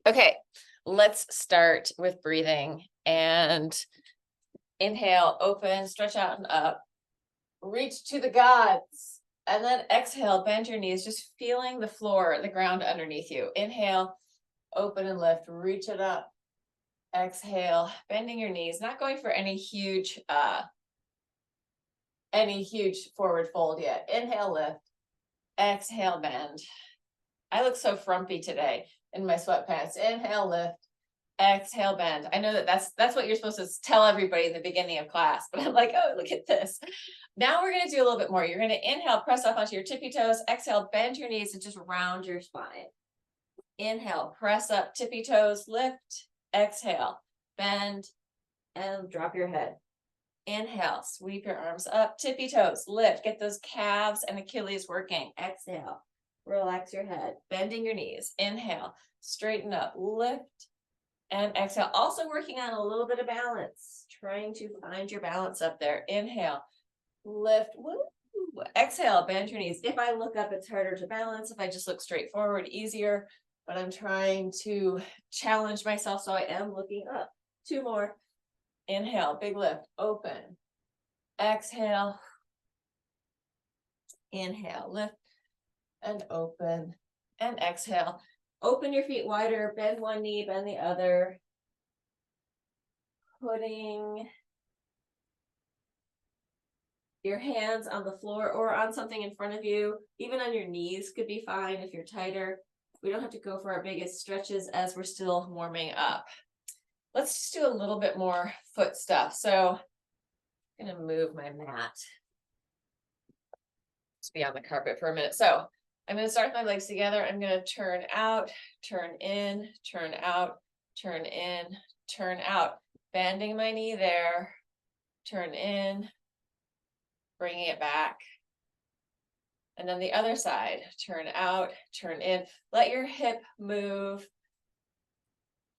Okay, let's start with breathing and inhale, open, stretch out and up, reach to the gods, and then exhale, bend your knees, just feeling the floor, the ground underneath you. Inhale, open and lift, reach it up. Exhale, bending your knees, not going for any huge forward fold yet. Inhale, lift, exhale, bend. I look so frumpy today in my sweatpants. Inhale, lift, exhale, bend. I know that's what you're supposed to tell everybody in the beginning of class, but I'm like, oh, look at this. Now we're going to do a little bit more. You're going to inhale, press up onto your tippy toes. Exhale, bend your knees and just round your spine. Inhale, press up, tippy toes, lift, exhale, bend, and drop your head. Inhale, sweep your arms up, tippy toes, lift, get those calves and Achilles working. Exhale, relax your head, bending your knees. Inhale, straighten up, lift, and exhale. Also working on a little bit of balance, trying to find your balance up there. Inhale, lift, woo. Exhale, bend your knees. If I look up, it's harder to balance. If I just look straight forward, easier, but I'm trying to challenge myself, so I am looking up. 2 more. Inhale, big lift, open. Exhale. Inhale, lift and open and exhale. Open your feet wider, bend one knee, bend the other. Putting your hands on the floor or on something in front of you, even on your knees could be fine if you're tighter. We don't have to go for our biggest stretches as we're still warming up. Let's just do a little bit more foot stuff. So I'm going to move my mat. Just be on the carpet for a minute. So I'm going to start with my legs together. I'm going to turn out, turn in, turn out, turn in, turn out. Bending my knee there. Turn in, bringing it back. And then the other side, turn out, turn in. Let your hip move.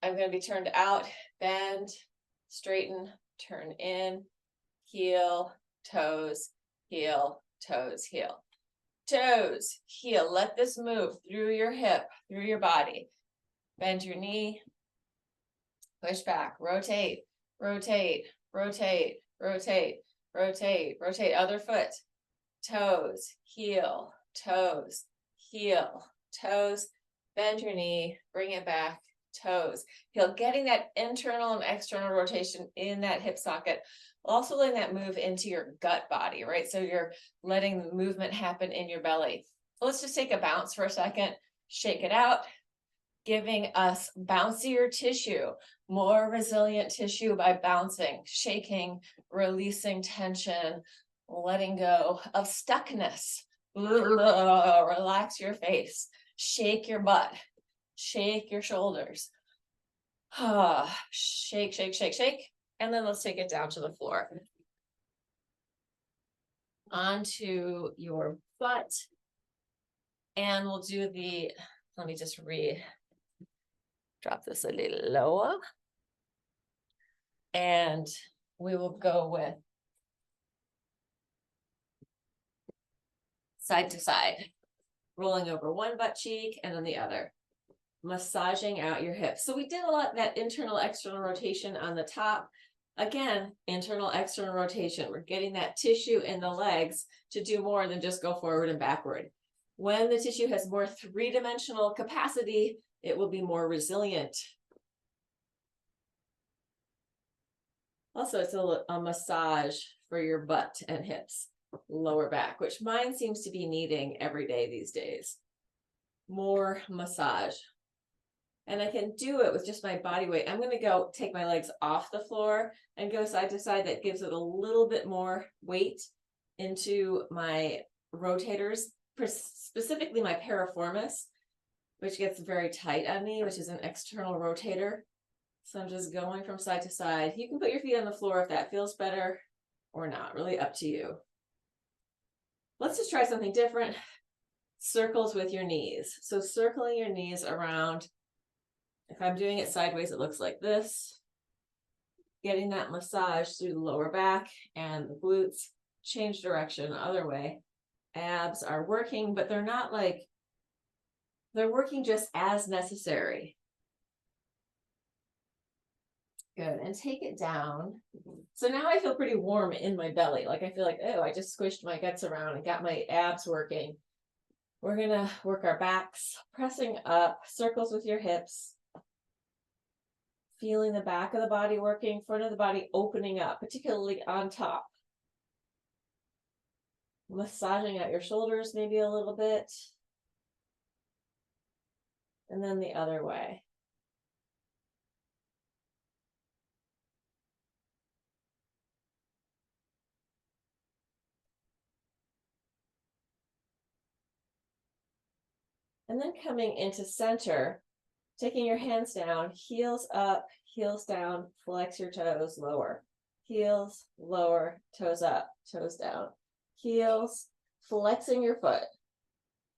I'm going to be turned out, bend, straighten, turn in, heel, toes, heel, toes, heel. Toes, heel. Let this move through your hip, through your body. Bend your knee, push back, rotate, rotate, rotate, rotate, rotate, rotate. Other foot. Toes, heel, toes, heel, toes. Bend your knee, bring it back, toes, heel. Getting that internal and external rotation in that hip socket. Also letting that move into your gut body, right? So you're letting the movement happen in your belly. Let's just take a bounce for a second. Shake it out, giving us bouncier tissue, more resilient tissue by bouncing, shaking, releasing tension, letting go of stuckness. Relax your face, shake your butt, shake your shoulders. Shake, shake, shake, shake. And then let's take it down to the floor. Onto your butt. And we'll do let me just drop this a little lower. And we will go with side to side, rolling over one butt cheek and then the other, massaging out your hips. So we did a lot of that internal, external rotation on the top. Again, internal, external rotation. We're getting that tissue in the legs to do more than just go forward and backward. When the tissue has more 3-dimensional capacity, it will be more resilient. Also, it's a massage for your butt and hips, lower back, which mine seems to be needing every day these days. More massage. And I can do it with just my body weight. I'm going to go take my legs off the floor and go side to side. That gives it a little bit more weight into my rotators, specifically my piriformis, which gets very tight on me, which is an external rotator. So I'm just going from side to side. You can put your feet on the floor if that feels better or not, really up to you. Let's just try something different. Circles with your knees. So circling your knees around. If I'm doing it sideways, it looks like this. Getting that massage through the lower back and the glutes. Change direction, other way. Abs are working, but they're not like, they're working just as necessary. Good, and take it down. So now I feel pretty warm in my belly. Like I feel like, oh, I just squished my guts around and got my abs working. We're gonna work our backs, pressing up, circles with your hips. Feeling the back of the body working, front of the body opening up, particularly on top. Massaging out your shoulders maybe a little bit. And then the other way. And then coming into center, taking your hands down, heels up, heels down, flex your toes, lower. Heels, lower, toes up, toes down. Heels, flexing your foot.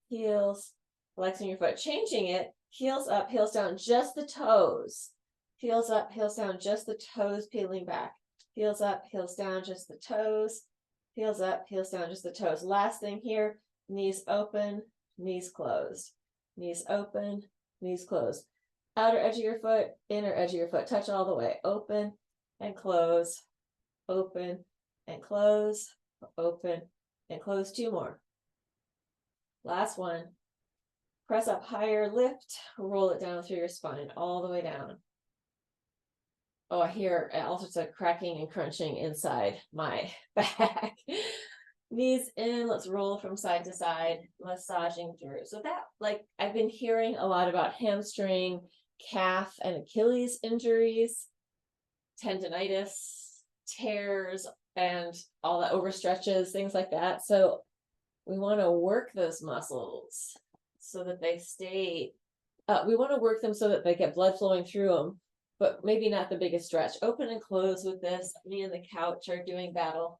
Heels, flexing your foot. Changing it, heels up, heels down, just the toes. Heels up, heels down, just the toes peeling back. Heels up, heels down, just the toes. Heels up, heels down, just the toes. Last thing here, knees open, knees closed. Knees open, knees closed. Outer edge of your foot, inner edge of your foot. Touch all the way. Open and close. Open and close. Open and close. 2 more. Last one. Press up higher, lift, roll it down through your spine, all the way down. Oh, I hear all sorts of cracking and crunching inside my back. Knees in, let's roll from side to side, massaging through. So that, like, I've been hearing a lot about hamstring, calf, and Achilles injuries, tendonitis, tears, and all the overstretches, things like that. So we want to work those muscles so that they stay, we want to work them so that they get blood flowing through them, but maybe not the biggest stretch. Open and close with this. Me and the couch are doing battle.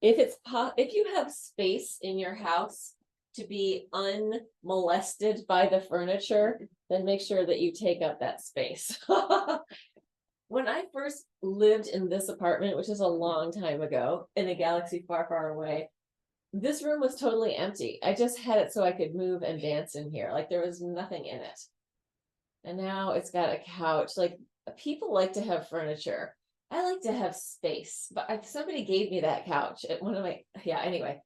If you have space in your house to be unmolested by the furniture, then make sure that you take up that space. When I first lived in this apartment, which is a long time ago, in a galaxy far, far away, this room was totally empty. I just had it so I could move and dance in here. Like there was nothing in it. And now it's got a couch. Like people like to have furniture. I like to have space, but somebody gave me that couch at one of my, anyway.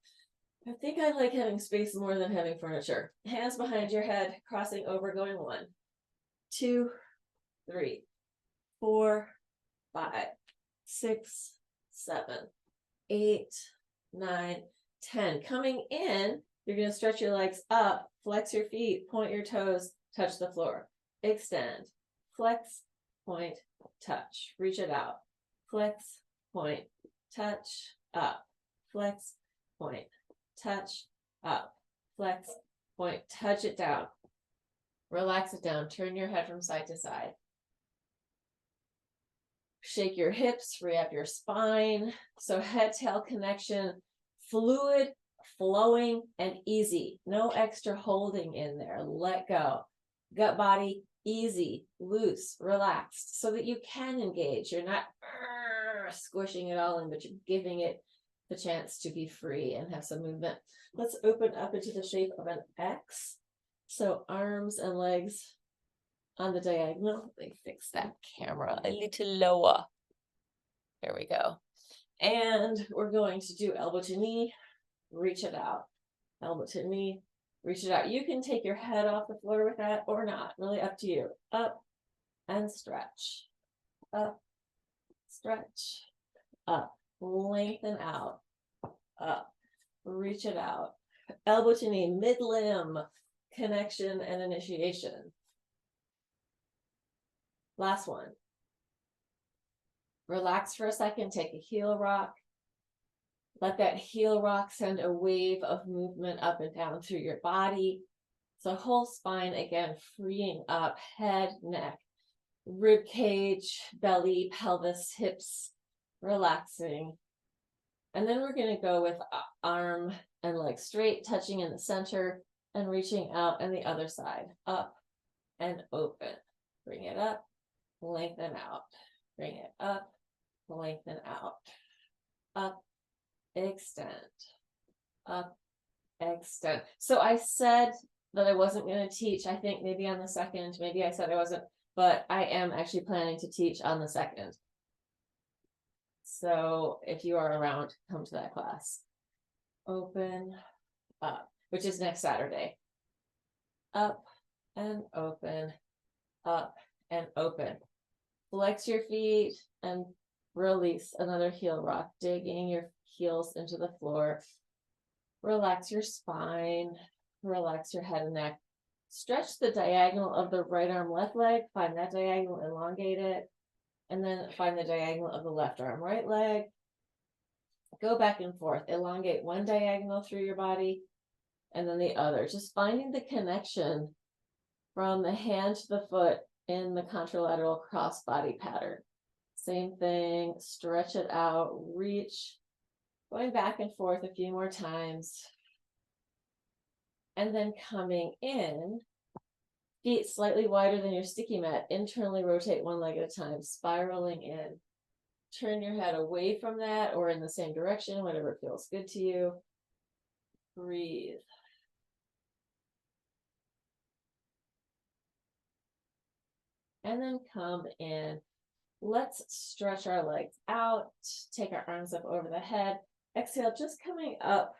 I think I like having space more than having furniture. Hands behind your head, crossing over, going 1, 2, 3, 4, 5, 6, 7, 8, 9, 10. Coming in, you're going to stretch your legs up, flex your feet, point your toes, touch the floor. Extend, flex, point, touch. Reach it out. Flex, point, touch, up. Flex, point, touch, up. Flex, point, touch it down. Relax it down. Turn your head from side to side. Shake your hips, free up your spine. So head-tail connection, fluid, flowing, and easy. No extra holding in there. Let go. Gut body, easy, loose, relaxed, so that you can engage. You're not squishing it all in, but you're giving it the chance to be free and have some movement. Let's open up into the shape of an X. So arms and legs on the diagonal. Let me fix that camera a little lower. There we go. And we're going to do elbow to knee, reach it out. Elbow to knee, reach it out. You can take your head off the floor with that or not, really up to you. Up and stretch. Up, stretch, up, lengthen out, up, reach it out. Elbow to knee, mid-limb connection and initiation. Last one. Relax for a second, take a heel rock. Let that heel rock send a wave of movement up and down through your body. So whole spine, again, freeing up, head, neck, rib cage, belly, pelvis, hips, relaxing. And then we're going to go with arm and leg straight, touching in the center and reaching out on the other side, up and open. Bring it up, lengthen out. Bring it up, lengthen out. Up, extend. Up, extend. So I said that I wasn't going to teach, I think maybe on the second, maybe I said I wasn't but I am actually planning to teach on the 2nd. So if you are around, come to that class. Open up, which is next Saturday. Up and open, up and open. Flex your feet and release another heel rock, digging your heels into the floor. Relax your spine, relax your head and neck. Stretch the diagonal of the right arm, left leg, find that diagonal, elongate it, and then find the diagonal of the left arm, right leg. Go back and forth, elongate one diagonal through your body, and then the other. Just finding the connection from the hand to the foot in the contralateral crossbody pattern. Same thing, stretch it out, reach, going back and forth a few more times. And then coming in, feet slightly wider than your sticky mat, internally rotate one leg at a time, spiraling in. Turn your head away from that or in the same direction, whatever feels good to you. Breathe. And then come in. Let's stretch our legs out, take our arms up over the head. Exhale, just coming up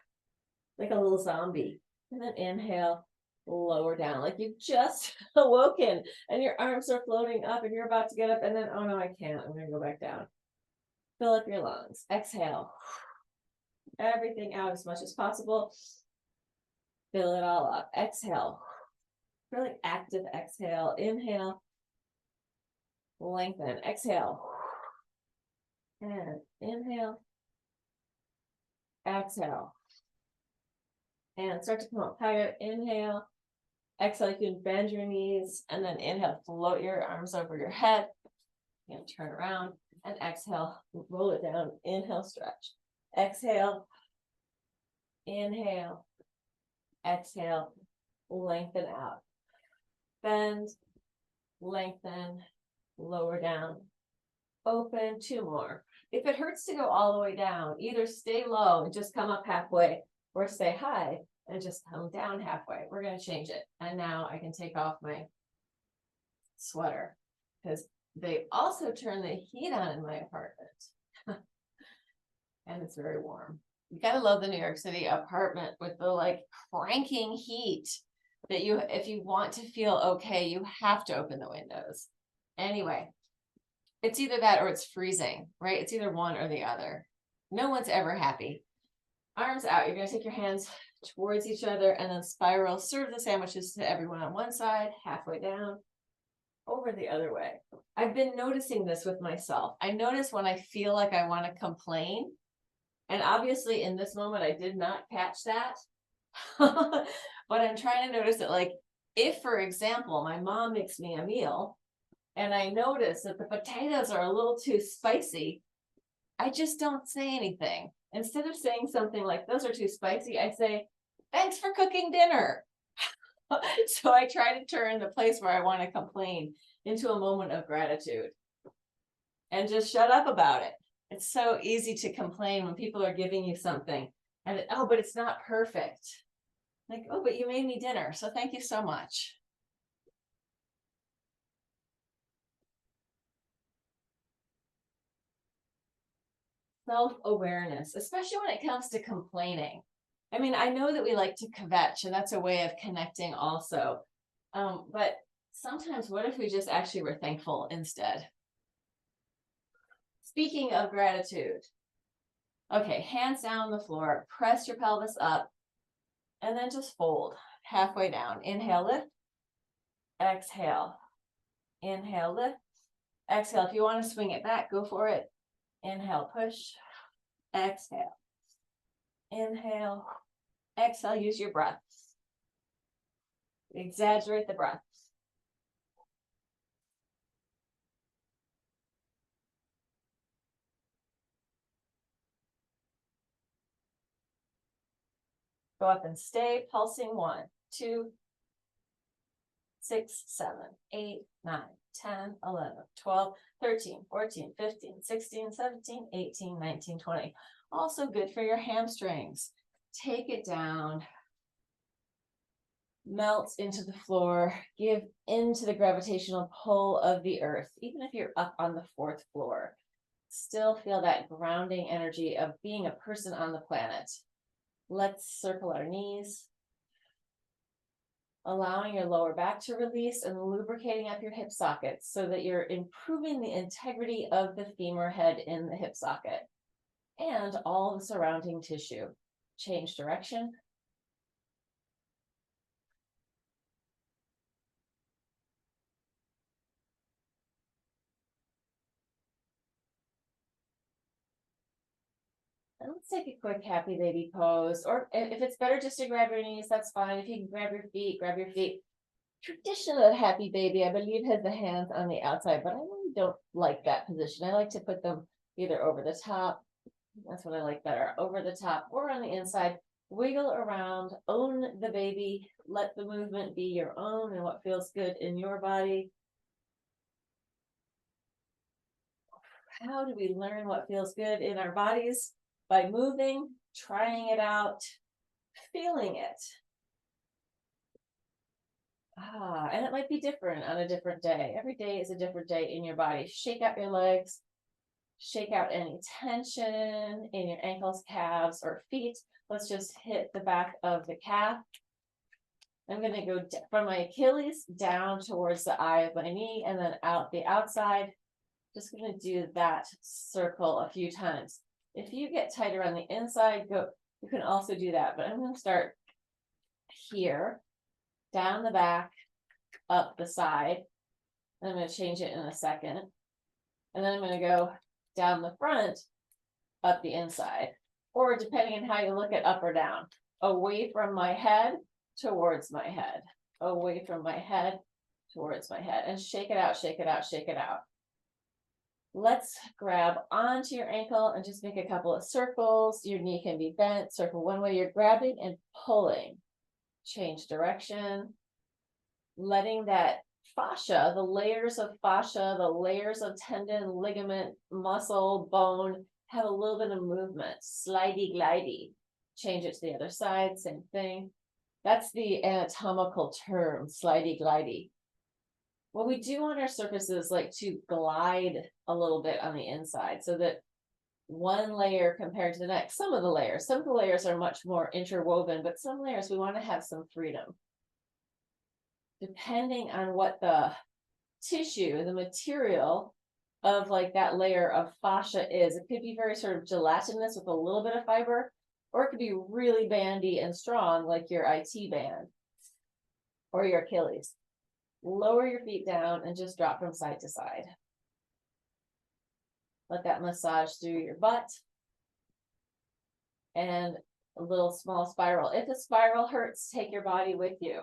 like a little zombie. And then inhale, lower down, like you've just awoken and your arms are floating up and you're about to get up and then, oh no, I can't, I'm gonna go back down. Fill up your lungs, exhale. Everything out as much as possible. Fill it all up, exhale. Really active exhale, inhale. Lengthen, exhale. And inhale. Exhale. And start to come up higher, inhale. Exhale, you can bend your knees and then inhale, float your arms over your head. And turn around and exhale, roll it down, inhale, stretch. Exhale, inhale, exhale, lengthen out. Bend, lengthen, lower down, open, 2 more. If it hurts to go all the way down, either stay low and just come up halfway or stay high and just come down halfway. We're going to change it. And now I can take off my sweater because they also turn the heat on in my apartment. And it's very warm. You gotta love the New York City apartment with the like cranking heat that you, if you want to feel okay, you have to open the windows. Anyway, it's either that or it's freezing, right? It's either one or the other. No one's ever happy. Arms out. You're gonna take your hands towards each other and then spiral. Serve the sandwiches to everyone on one side, halfway down, over the other way. I've been noticing this with myself. I notice when I feel like I want to complain. And obviously in this moment, I did not catch that. But I'm trying to notice it, like, if, for example, my mom makes me a meal and I notice that the potatoes are a little too spicy, I just don't say anything. Instead of saying something like, those are too spicy, I say, thanks for cooking dinner. So I try to turn the place where I want to complain into a moment of gratitude and just shut up about it. It's so easy to complain when people are giving you something and oh, but it's not perfect. Like, oh, but you made me dinner, so thank you so much. Self-awareness, especially when it comes to complaining. I mean, I know that we like to kvetch, and that's a way of connecting also. But sometimes what if we just actually were thankful instead? Speaking of gratitude. Okay, hands down on the floor, press your pelvis up, and then just fold halfway down. Inhale, lift. Exhale. Inhale, lift. Exhale. If you want to swing it back, go for it. Inhale, push. Exhale. Inhale. Exhale, use your breath. Exaggerate the breath. Go up and stay pulsing. 1, 2, 6, 7, 8, 9, 10, 11, 12, 13, 14, 15, 16, 17, 18, 19, 20. Also good for your hamstrings. Take it down. Melt into the floor, give into the gravitational pull of the earth, even if you're up on the 4th floor. Still feel that grounding energy of being a person on the planet. Let's circle our knees, allowing your lower back to release and lubricating up your hip sockets so that you're improving the integrity of the femur head in the hip socket and all the surrounding tissue. Change direction. And let's take a quick happy baby pose, or if it's better just to grab your knees, that's fine. If you can grab your feet, grab your feet. Traditional happy baby, I believe, has the hands on the outside, but I really don't like that position. I like to put them either over the top, that's what I like better, over the top or on the inside. Wiggle around, own the baby, let the movement be your own and what feels good in your body. How do we learn what feels good in our bodies? By moving, trying it out, feeling it. And it might be different on a different day. Every day is a different day in your body. Shake out your legs, shake out any tension in your ankles, calves, or feet. Let's just hit the back of the calf. I'm going to go from my Achilles down towards the eye of my knee and then out the outside. Just going to do that circle a few times. If you get tighter on the inside, you can also do that. But I'm going to start here, down the back, up the side. And I'm going to change it in a second. And then I'm going to go down the front, up the inside. Or depending on how you look at up or down. Away from my head, towards my head. Away from my head, towards my head. And shake it out, shake it out, shake it out. Let's grab onto your ankle and just make a couple of circles. Your knee can be bent. Circle one way, you're grabbing and pulling. Change direction. Letting that fascia, the layers of fascia, the layers of tendon, ligament, muscle, bone, have a little bit of movement. Slidey, glidey. Change it to the other side, same thing. That's the anatomical term, slidey, glidey. What we do on our surfaces like to glide a little bit on the inside so that one layer compared to the next. Some of the layers are much more interwoven, but some layers we want to have some freedom. Depending on what the tissue, the material of like that layer of fascia is, it could be very sort of gelatinous with a little bit of fiber, or it could be really bandy and strong like your IT band or your Achilles. Lower your feet down and just drop from side to side. Let that massage through your butt. And a little small spiral. If the spiral hurts, take your body with you.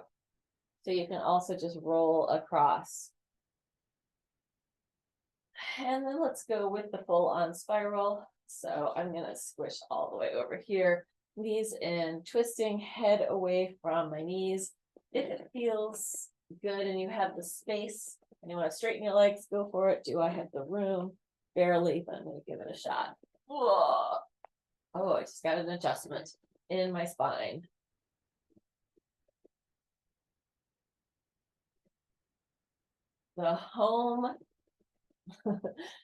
So you can also just roll across. And then let's go with the full on spiral. So I'm going to squish all the way over here. Knees in, twisting, head away from my knees. If it feels good and you have the space and you want to straighten your legs, go for it. Do I have the room? Barely, but I'm going to give it a shot. Whoa. Oh, I just got an adjustment in my spine. The home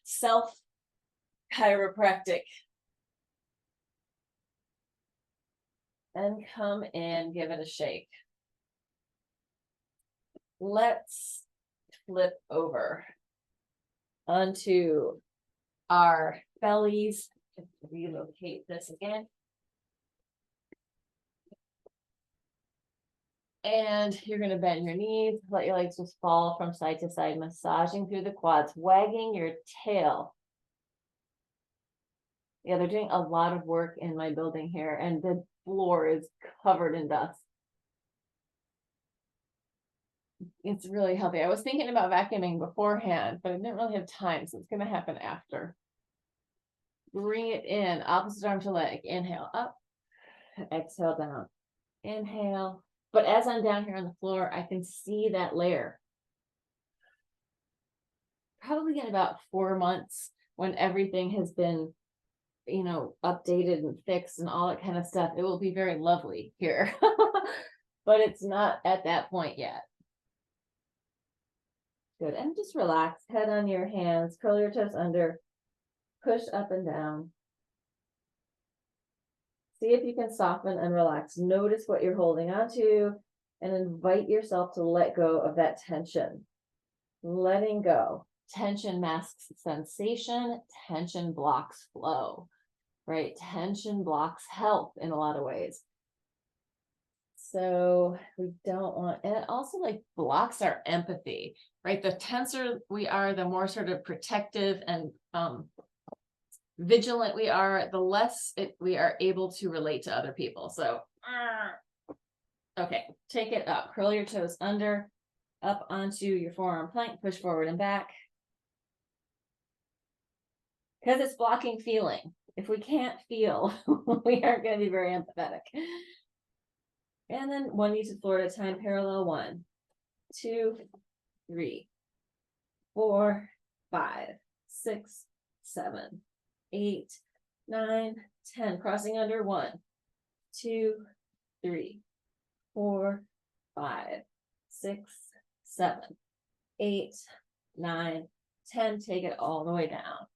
self chiropractic. And come in, give it a shake. Let's flip over onto our bellies. Just relocate this again. And you're going to bend your knees, let your legs just fall from side to side, massaging through the quads, wagging your tail. Yeah, they're doing a lot of work in my building here, and the floor is covered in dust. It's really healthy. I was thinking about vacuuming beforehand, but I didn't really have time, so it's going to happen after. Bring it in, opposite arm to leg. Inhale up, exhale down. Inhale. But as I'm down here on the floor, I can see that layer. Probably in about 4 months, when everything has been, you know, updated and fixed and all that kind of stuff, it will be very lovely here. but it's not at that point yet. Good, and just relax, head on your hands, curl your toes under, push up and down. See if you can soften and relax. Notice what you're holding on to and invite yourself to let go of that tension. Letting go. Tension masks sensation, tension blocks flow, right? Tension blocks health in a lot of ways. So we don't want, and it also like blocks our empathy, right? The tenser we are, the more sort of protective and vigilant we are, the less we are able to relate to other people. So, okay, take it up, curl your toes under, up onto your forearm plank, push forward and back. Because it's blocking feeling. If we can't feel, we aren't going to be very empathetic. And then one knee to the floor at a time, parallel. 1, 2, 3, 4, 5, 6, 7, 8, 9, 10. Crossing under. 1, 2, 3, 4, 5, 6, 7, 8, 9, 10. Take it all the way down.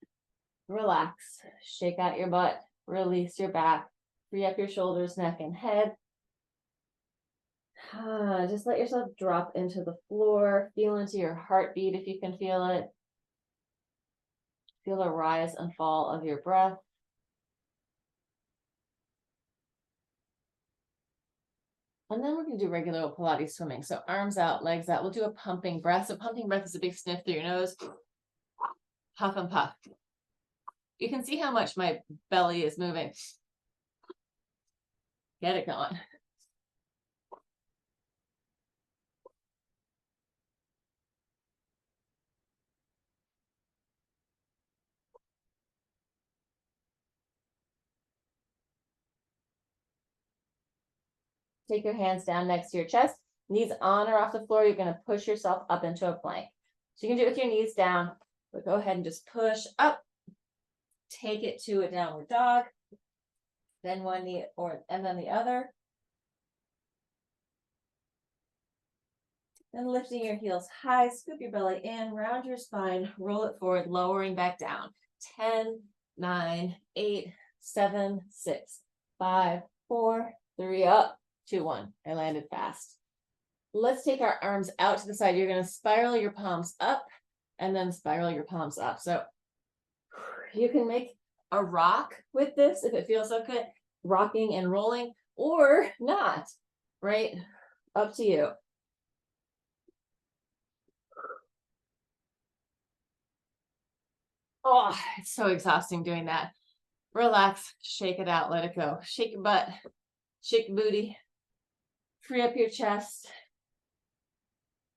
Relax, shake out your butt, release your back, free up your shoulders, neck, and head. Just let yourself drop into the floor, feel into your heartbeat if you can feel it. Feel the rise and fall of your breath. And then we're going to do regular Pilates swimming. So arms out, legs out. We'll do a pumping breath. So pumping breath is a big sniff through your nose. Puff and puff. You can see how much my belly is moving. Get it going. Take your hands down next to your chest, knees on or off the floor. You're going to push yourself up into a plank. So you can do it with your knees down, but go ahead and just push up. Take it to a downward dog. Then one knee and then the other. Then lifting your heels high, scoop your belly in, round your spine, roll it forward, lowering back down. 10, 9, 8, 7, 6, 5, 4, 3, up, 2, 1. I landed fast. Let's take our arms out to the side. You're going to spiral your palms up and then spiral your palms up. So you can make a rock with this if it feels so good, rocking and rolling, or not, right? Up to you. Oh, it's so exhausting doing that. Relax, shake it out, let it go. Shake your butt, shake your booty, free up your chest,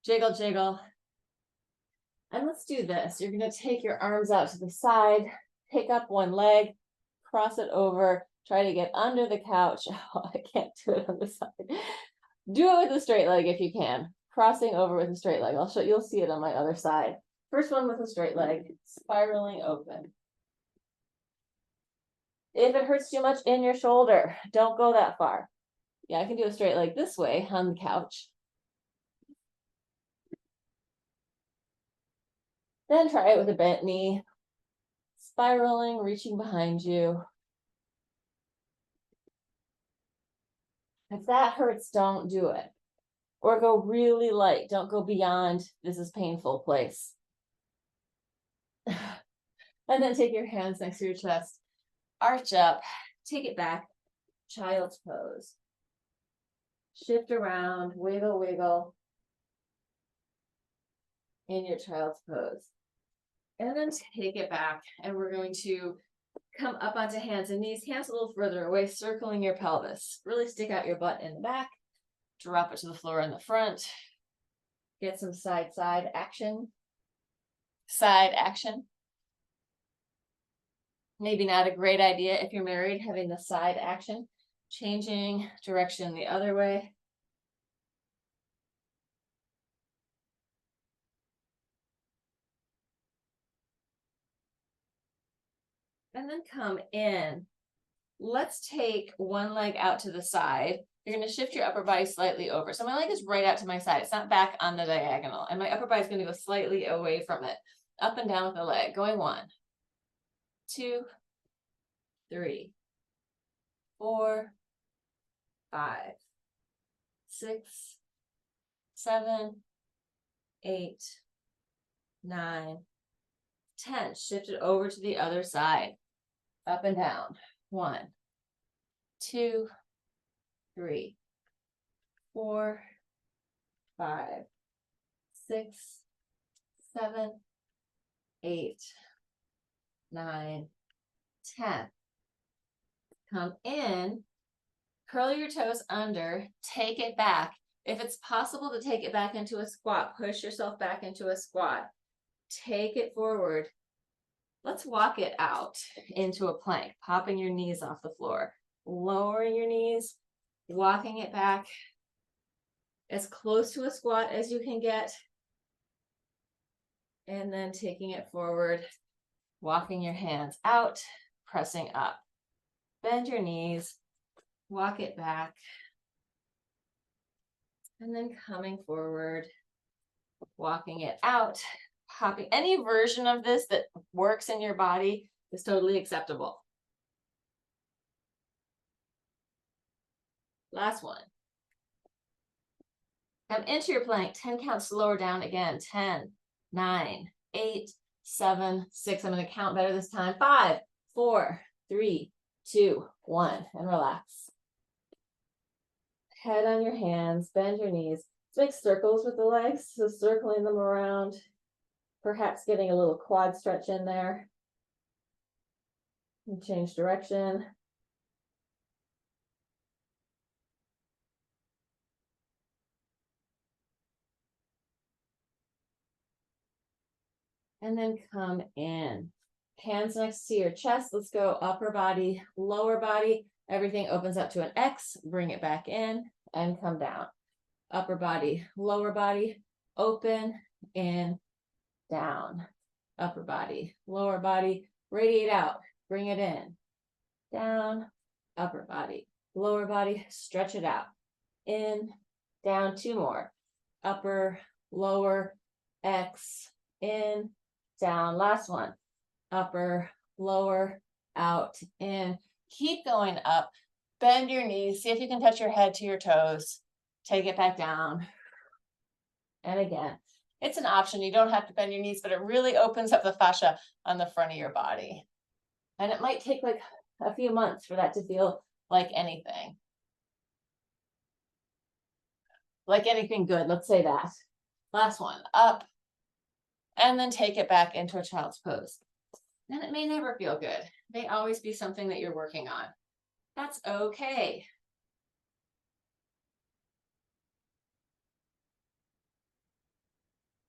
jiggle, jiggle. And let's do this. You're going to take your arms out to the side, pick up one leg, cross it over, try to get under the couch. Oh, I can't do it on the side. Do it with a straight leg if you can. Crossing over with a straight leg. You'll see it on my other side. First one with a straight leg, spiraling open. If it hurts too much in your shoulder, don't go that far. Yeah, I can do a straight leg this way on the couch. Then try it with a bent knee, spiraling, reaching behind you. If that hurts, don't do it. Or go really light. Don't go beyond this is painful place. And then take your hands next to your chest. Arch up. Take it back. Child's pose. Shift around. Wiggle, wiggle. In your child's pose. And then take it back. And we're going to come up onto hands and knees. Hands a little further away, circling your pelvis. Really stick out your butt in the back. Drop it to the floor in the front. Get some side action. Side action. Maybe not a great idea if you're married, having the side action. Changing direction the other way. And then come in. Let's take one leg out to the side. You're going to shift your upper body slightly over. So my leg is right out to my side. It's not back on the diagonal. And my upper body is going to go slightly away from it. Up and down with the leg. Going 1, 2, 3, 4, 5, 6, 7, 8, 9, 10. Shift it over to the other side. Up and down. 1, 2, 3, 4, 5, 6, 7, 8, 9, 10. Come in, curl your toes under, take it back. If it's possible to take it back into a squat, push yourself back into a squat. Take it forward. Let's walk it out into a plank, popping your knees off the floor, lowering your knees, walking it back as close to a squat as you can get, and then taking it forward, walking your hands out, pressing up. Bend your knees, walk it back, and then coming forward, walking it out, popping. Any version of this that works in your body is totally acceptable. Last one. Come into your plank, 10 counts slower down again. 10, 9, 8, 7, 6. I'm going to count better this time. 5, 4, 3, 2, 1, and relax. Head on your hands, bend your knees. Let's make circles with the legs, so circling them around, perhaps getting a little quad stretch in there. And change direction. And then come in. Hands next to your chest. Let's go upper body, lower body. Everything opens up to an X. Bring it back in and come down. Upper body, lower body, open, in, down. Upper body, lower body, radiate out. Bring it in, down. Upper body, lower body, stretch it out. In, down. 2 more. Upper, lower, X, in, down. Last one. Upper, lower, out, in. Keep going up. Bend your knees. See if you can touch your head to your toes. Take it back down. And again, it's an option. You don't have to bend your knees, but it really opens up the fascia on the front of your body. And it might take like a few months for that to feel like anything. Like anything good, let's say that. Last one, up. And then take it back into a child's pose. And it may never feel good. It may always be something that you're working on. That's okay.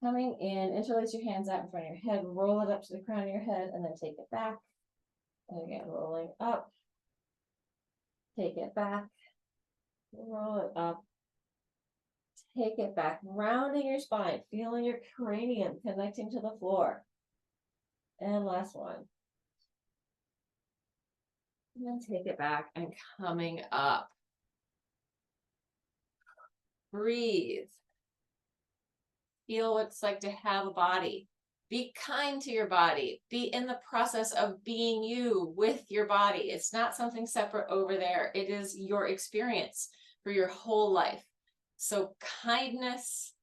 Coming in, interlace your hands out in front of your head, roll it up to the crown of your head, and then take it back. And again, rolling up. Take it back. Roll it up. Take it back, rounding your spine, feeling your cranium connecting to the floor. And last one. And then take it back and coming up. Breathe. Feel what it's like to have a body. Be kind to your body. Be in the process of being you with your body. It's not something separate over there. It is your experience for your whole life. So kindness,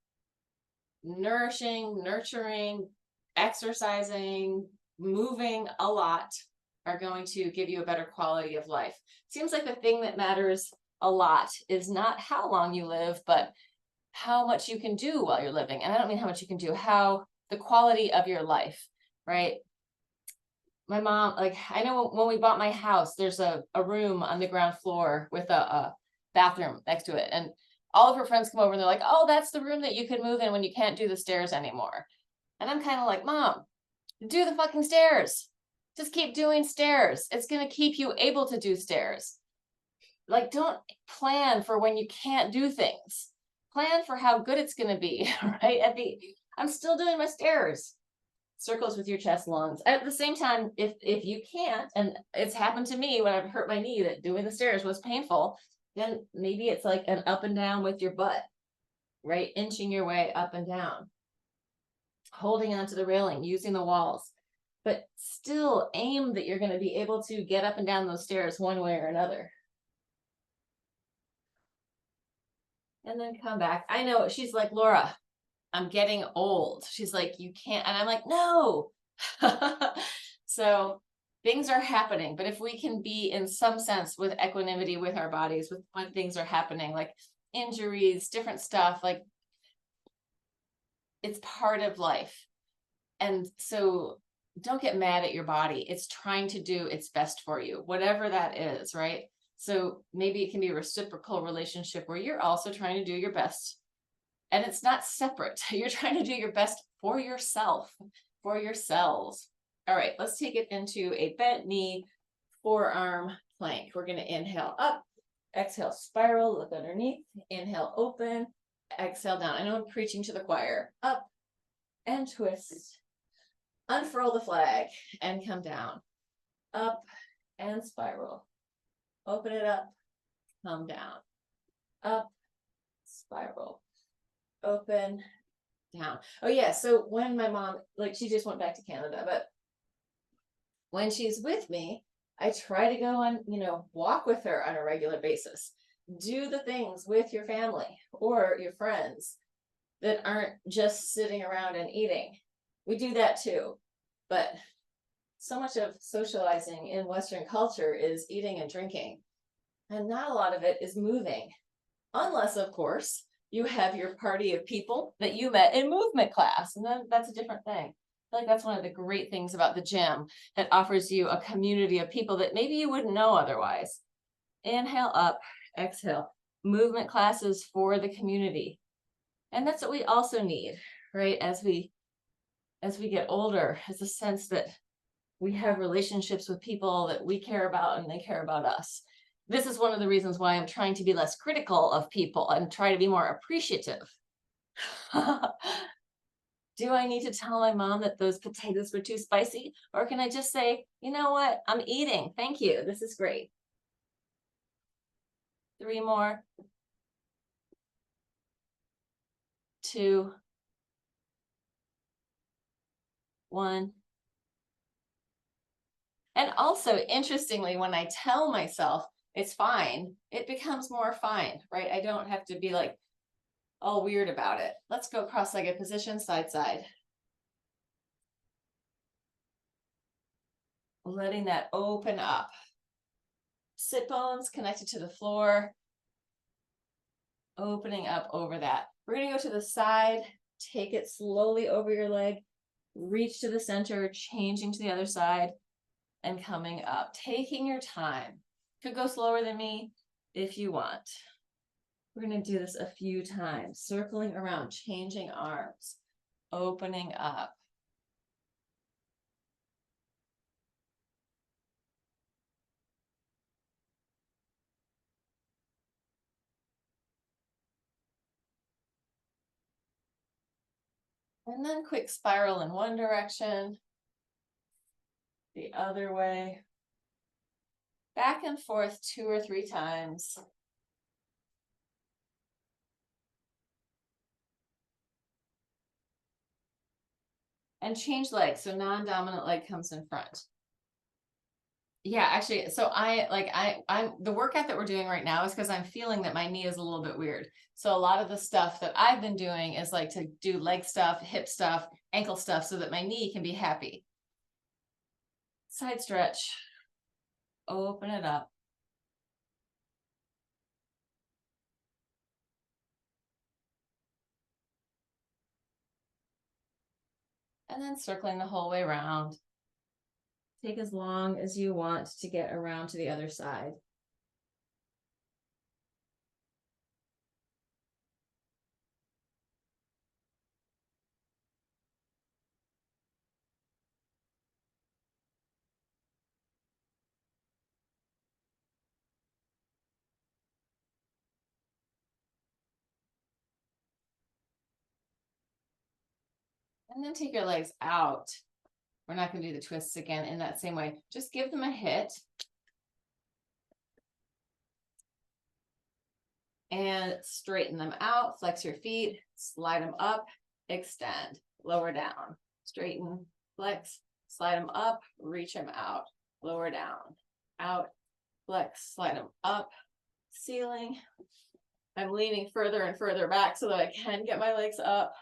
nourishing, nurturing, exercising, moving a lot are going to give you a better quality of life. Seems like the thing that matters a lot is not how long you live, but how much you can do while you're living. And I don't mean how much you can do, how the quality of your life, right? My mom, like, I know when we bought my house, there's a room on the ground floor with a bathroom next to it. And all of her friends come over and they're like, oh, that's the room that you could move in when you can't do the stairs anymore. And I'm kind of like, Mom, do the fucking stairs. Just keep doing stairs. It's going to keep you able to do stairs. Like, don't plan for when you can't do things. Plan for how good it's going to be, right? I'm still doing my stairs. Circles with your chest, lungs. At the same time, if you can't, and it's happened to me when I've hurt my knee, that doing the stairs was painful, Then maybe it's like an up and down with your butt, right? Inching your way up and down, holding onto the railing, using the walls, but still aim that you're going to be able to get up and down those stairs one way or another. And then come back. I know, she's like, Laura, I'm getting old. She's like, you can't. And I'm like, no. So things are happening, but if we can be in some sense with equanimity with our bodies, with when things are happening, like injuries, different stuff, like it's part of life. And so don't get mad at your body. It's trying to do its best for you, whatever that is, right? So maybe it can be a reciprocal relationship where you're also trying to do your best. And it's not separate. You're trying to do your best for yourself, for yourselves. All right, let's take it into a bent knee, forearm plank. We're going to inhale up, exhale, spiral, look underneath, inhale, open, exhale down. I know I'm preaching to the choir. Up and twist, unfurl the flag and come down. Up and spiral. Open it up, come down. Up, spiral. Open, down. Oh yeah, so when my mom, like she just went back to Canada, but when she's with me, I try to go on, walk with her on a regular basis. Do the things with your family or your friends that aren't just sitting around and eating. We do that too, but so much of socializing in Western culture is eating and drinking, and not a lot of it is moving, unless, of course, you have your party of people that you met in movement class, and then that's a different thing. I feel like that's one of the great things about the gym. It offers you a community of people that maybe you wouldn't know otherwise. Inhale up, exhale. Movement classes for the community. And that's what we also need, right? As we get older, is a sense that we have relationships with people that we care about and they care about us. This is one of the reasons why I'm trying to be less critical of people and try to be more appreciative. Do I need to tell my mom that those potatoes were too spicy? Or can I just say, you know what? I'm eating. Thank you. This is great. 3 more. 2. 1. And also, interestingly, when I tell myself it's fine, it becomes more fine, right? I don't have to be like all weird about it. Let's go cross-legged position, side, side. Letting that open up. Sit bones connected to the floor. Opening up over that. We're going to go to the side. Take it slowly over your leg. Reach to the center, changing to the other side, and coming up. Taking your time. Could go slower than me if you want. We're going to do this a few times. Circling around, changing arms. Opening up. And then quick spiral in one direction, the other way, back and forth 2 or 3 times. And change legs, so non-dominant leg comes in front. Yeah, actually, so I'm the workout that we're doing right now is because I'm feeling that my knee is a little bit weird. So a lot of the stuff that I've been doing is like to do leg stuff, hip stuff, ankle stuff, so that my knee can be happy. Side stretch, open it up. And then circling the whole way around. Take as long as you want to get around to the other side. And then take your legs out. We're not going to do the twists again in that same way. Just give them a hit. and straighten them out. Flex your feet, slide them up, extend, lower down, straighten, flex, slide them up, reach them out, lower down, out, flex, slide them up, ceiling. I'm leaning further and further back so that I can get my legs up.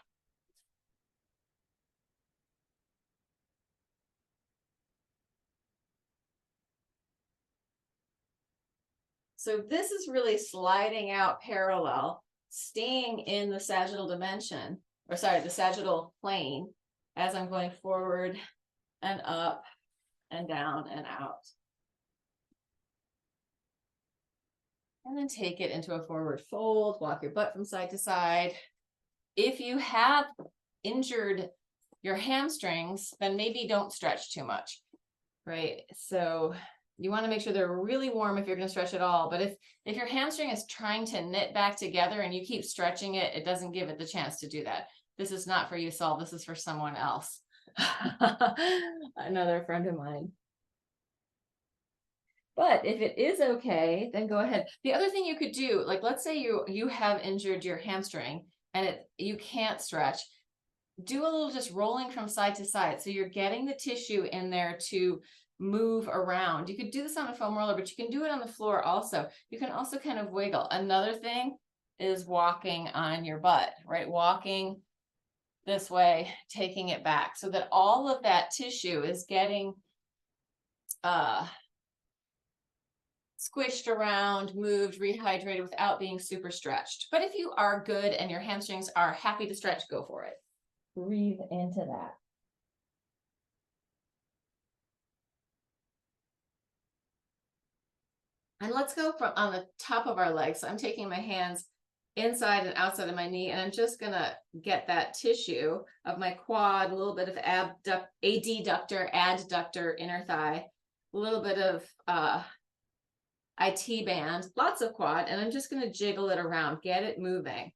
So this is really sliding out parallel, staying in the sagittal dimension, or sorry, the sagittal plane as I'm going forward and up and down and out. And then take it into a forward fold, walk your butt from side to side. If you have injured your hamstrings, then maybe don't stretch too much, right? So you want to make sure they're really warm if you're going to stretch at all. But if your hamstring is trying to knit back together and you keep stretching it, it doesn't give it the chance to do that. This is not for you, Saul. This is for someone else. Another friend of mine. But if it is okay, then go ahead. The other thing you could do, like let's say you have injured your hamstring and you can't stretch, do a little just rolling from side to side. So you're getting the tissue in there to move around. You could do this on a foam roller, but you can do it on the floor also. You can also kind of wiggle. Another thing is walking on your butt, right? Walking this way, taking it back so that all of that tissue is getting squished around, moved, rehydrated without being super stretched. But if you are good and your hamstrings are happy to stretch, go for it. Breathe into that. And let's go from on the top of our legs. So I'm taking my hands inside and outside of my knee, and I'm just gonna get that tissue of my quad, a little bit of adductor, inner thigh, a little bit of IT band, lots of quad, and I'm just gonna jiggle it around, get it moving.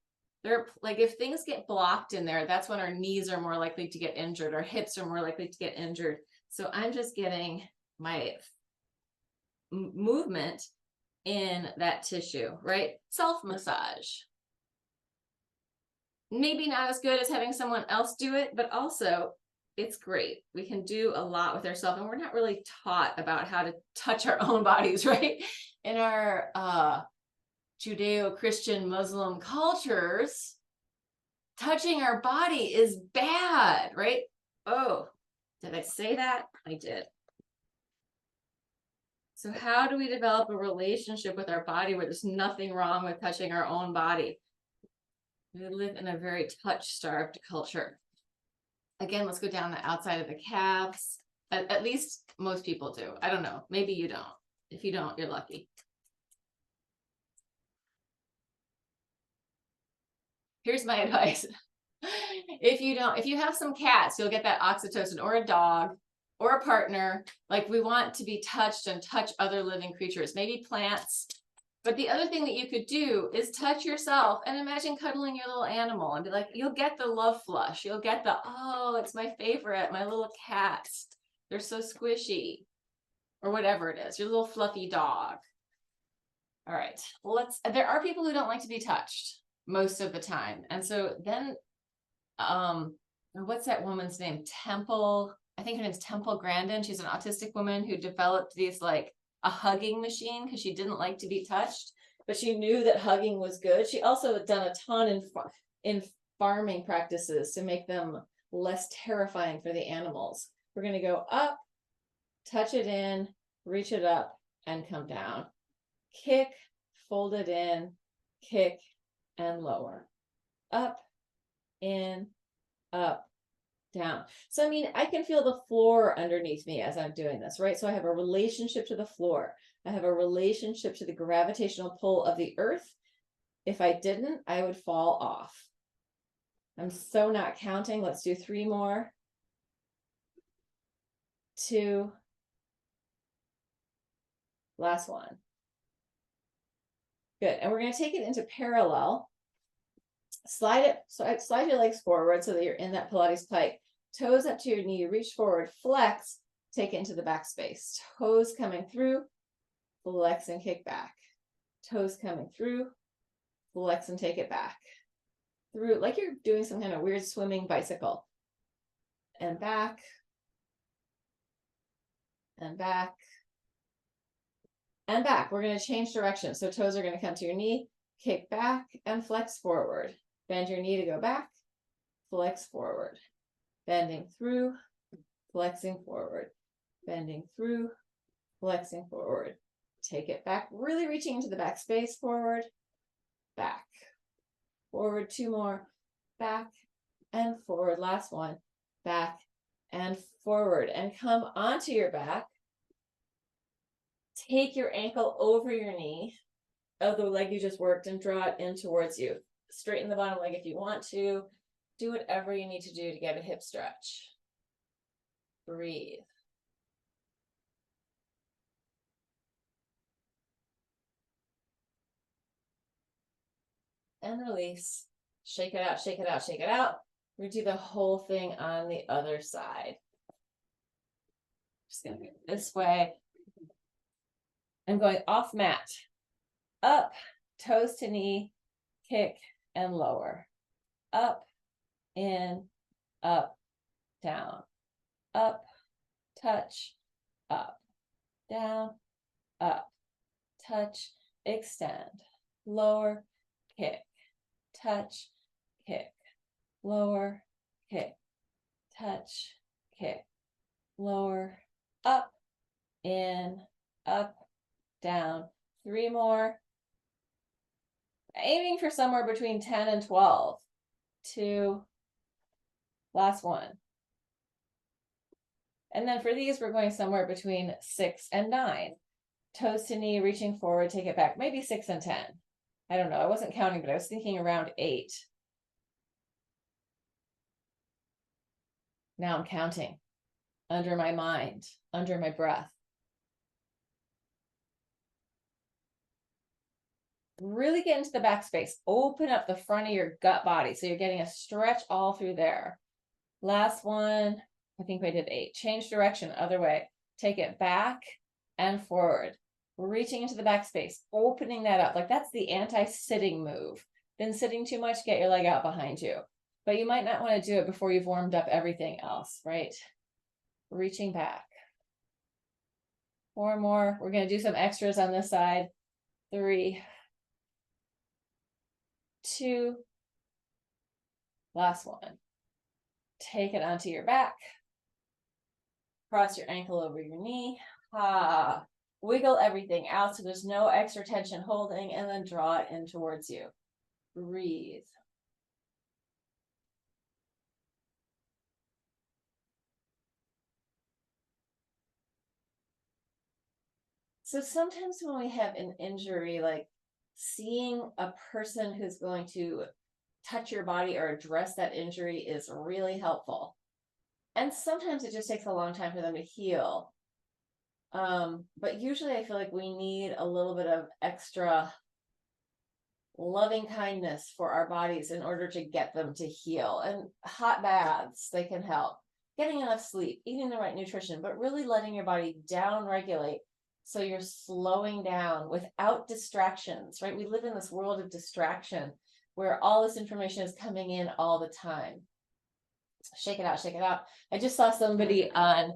Like if things get blocked in there, that's when our knees are more likely to get injured, our hips are more likely to get injured. So I'm just getting my movement in that tissue, right? Self-massage. Maybe not as good as having someone else do it, but also it's great. We can do a lot with ourselves, and we're not really taught about how to touch our own bodies, right? In our Judeo-Christian Muslim cultures, touching our body is bad, right? Oh, did I say that? I did. So how do we develop a relationship with our body where there's nothing wrong with touching our own body? We live in a very touch-starved culture. Again, let's go down the outside of the calves. At least most people do. I don't know. Maybe you don't. If you don't, you're lucky. Here's my advice. If you have some cats, you'll get that oxytocin, or a dog or a partner. Like, we want to be touched and touch other living creatures, maybe plants. But the other thing that you could do is touch yourself and imagine cuddling your little animal and be like, you'll get the love flush. You'll get the, oh, it's my favorite, my little cats. They're so squishy, or whatever it is, your little fluffy dog. All right, there are people who don't like to be touched most of the time. And so then, what's that woman's name? I think her name's Temple Grandin. She's an autistic woman who developed these, like, a hugging machine because she didn't like to be touched, but she knew that hugging was good. She also had done a ton in farming practices to make them less terrifying for the animals. We're going to go up, touch it in, reach it up, and come down. Kick, fold it in, kick, and lower. Up, in, up, down. So, I mean, I can feel the floor underneath me as I'm doing this, right? So I have a relationship to the floor. I have a relationship to the gravitational pull of the earth. If I didn't, I would fall off. I'm so not counting. Let's do 3 more. 2. Last one. Good. And we're going to take it into parallel. Slide your legs forward so that you're in that Pilates pike. Toes up to your knee, reach forward, flex, take it into the back space. Toes coming through, flex and kick back. Toes coming through, flex and take it back. Through, like you're doing some kind of weird swimming bicycle. And back. And back. And back. We're going to change direction. So toes are going to come to your knee, kick back, and flex forward. Bend your knee to go back, flex forward. Bending through, flexing forward. Bending through, flexing forward. Take it back, really reaching into the back space, forward, back. Forward, 2 more, back and forward. Last one, back and forward. And come onto your back. Take your ankle over your knee of the leg you just worked and draw it in towards you. Straighten the bottom leg if you want to. Do whatever you need to do to get a hip stretch. Breathe. And release. Shake it out, shake it out, shake it out. We're gonna do the whole thing on the other side. Just gonna go this way. I'm going off mat. Up, toes to knee, kick, and lower. Up, in, up, down. Up, touch, up, down, up, touch, extend. Lower, kick, touch, kick. Lower, kick, touch, kick. Lower, up, in, up, down. 3 more. Aiming for somewhere between 10 and 12. 2. Last one. And then for these, we're going somewhere between 6 and 9. Toes to knee, reaching forward, take it back. Maybe 6 and 10. I don't know. I wasn't counting, but I was thinking around 8. Now I'm counting. Under my mind, under my breath. Really get into the back space. Open up the front of your gut body. So you're getting a stretch all through there. Last one. I think we did 8. Change direction, other way. Take it back and forward. Reaching into the back space. Opening that up. Like that's the anti-sitting move. Been sitting too much, get your leg out behind you. But you might not want to do it before you've warmed up everything else, right? Reaching back. 4 more. We're going to do some extras on this side. 3. 2. Last one. Take it onto your back. Cross your ankle over your knee. Wiggle everything out so there's no extra tension holding, and then draw it in towards you. Breathe. So sometimes when we have an injury, like seeing a person who's going to touch your body or address that injury is really helpful. And sometimes it just takes a long time for them to heal. But usually I feel like we need a little bit of extra loving kindness for our bodies in order to get them to heal. And hot baths, they can help. Getting enough sleep, eating the right nutrition, but really letting your body down regulate so you're slowing down without distractions, right? We live in this world of distraction where all this information is coming in all the time. Shake it out, shake it out. I just saw somebody on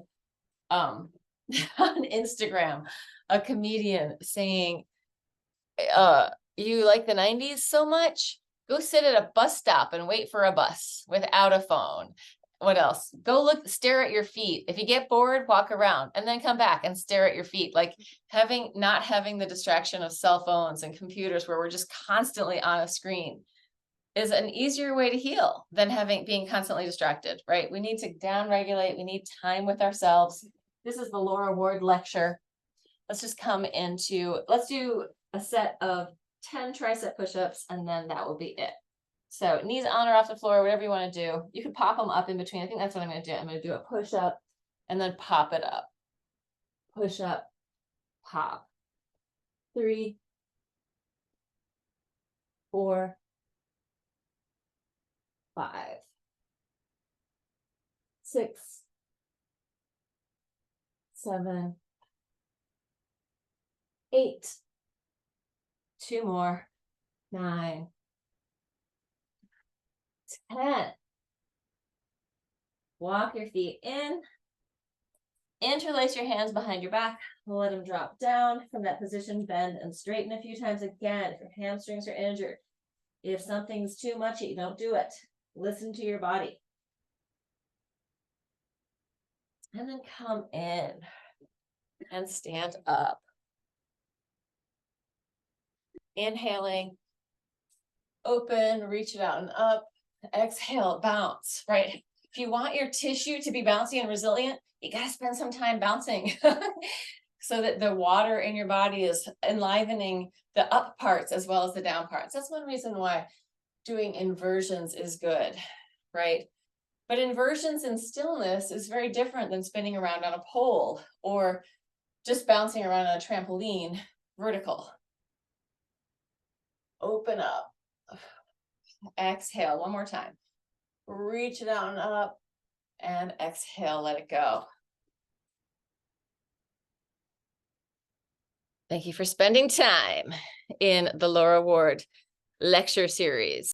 on Instagram, a comedian saying, you like the 90s so much? Go sit at a bus stop and wait for a bus without a phone. What else? Go look, stare at your feet. If you get bored, walk around and then come back and stare at your feet. Like not having the distraction of cell phones and computers where we're just constantly on a screen is an easier way to heal than being constantly distracted, right? We need to down regulate. We need time with ourselves. This is the Laura Ward lecture. Let's just let's do a set of 10 tricep push-ups, and then that will be it. So knees on or off the floor, whatever you want to do. You can pop them up in between. I think that's what I'm going to do. I'm going to do a push-up and then pop it up. Push up, pop. 3, 4, 5, 6, 7, 8. 2 more. 9, 10. Walk your feet in. Interlace your hands behind your back. Let them drop down from that position. Bend and straighten a few times again. If your hamstrings are injured, if something's too much, you don't do it. Listen to your body. And then come in and stand up. Inhaling, open, reach it out and up. Exhale, bounce, right? If you want your tissue to be bouncy and resilient, you got to spend some time bouncing so that the water in your body is enlivening the up parts as well as the down parts. That's one reason why doing inversions is good, right? But inversions in stillness is very different than spinning around on a pole or just bouncing around on a trampoline vertical. Open up. Exhale one more time. Reach it out and up and exhale, let it go. Thank you for spending time in the Laura Ward lecture series.